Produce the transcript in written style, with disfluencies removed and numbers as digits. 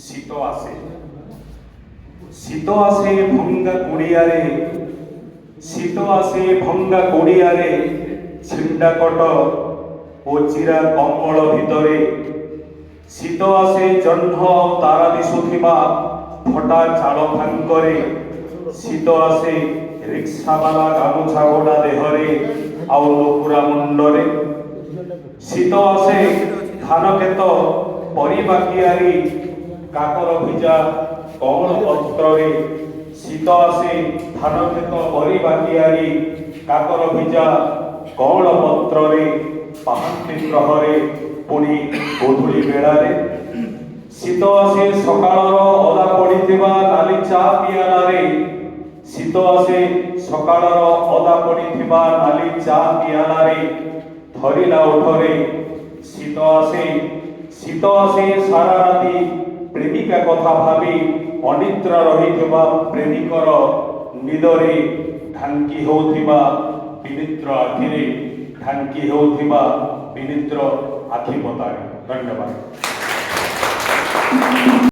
শীত আসে, শীত আসে ভঙ্গা কুড়িয়ারে, শীত আসে ভঙ্গা কুড়িয়ারে, ছিন্ডা কট ও চিরা কম্বল ভিতরে। শীত আসে জহ্ন তারা দিশুথিবা ফটা চাଳ ফাଙ୍କରେ। শীত আসে রিক্সাবালা গামুছা গোড়া দেহরে ଆଉ ନୁପୁରା ମୁଣ୍ଡରେ। শীত আসে ধাନ କ୍ଷେତ ପରିବା କିଆରି, କାକର ଭିଜା କଅଁଳ ପତ୍ରରେ। ଶୀତ আসে ଧାନ କ୍ଷେତ ପରିବା କିଆରି, କାକର ଭିଜା କଅଁଳ ପତ୍ରରେ। ପାହାନ୍ତି ପ୍ରହରେ ପୁଣି ଗୋଧୂଳି ବେଳାରେ। ଶୀତ আসে ସକାଳର ଅଦା ପଡ଼ିଥିବା ନାଲି ଚା ପିଆଲାରେ। ଶୀତ আসে ସକାଳର ଅଦା ପଡ଼ିଥିବା ନାଲି ଚା ପିଆଲାରେ, ଧରିଲା ଓଠରେ। ଶୀତ আসে, ଶୀତ আসେ ସାରା ରାତି ପ୍ରେମିକା କଥା ଭାବି ଅନିଦ୍ରା ରହିଥିବା ପ୍ରେମିକର ନିଦରେ। ଢାଙ୍କି ହେଉଥିବା ବିନିଦ୍ର ଆଖିରେ, ଢାଙ୍କି ହେଉଥିବା ବିନିଦ୍ର ଆଖି ପତାରେ। ଧନ୍ୟବାଦ।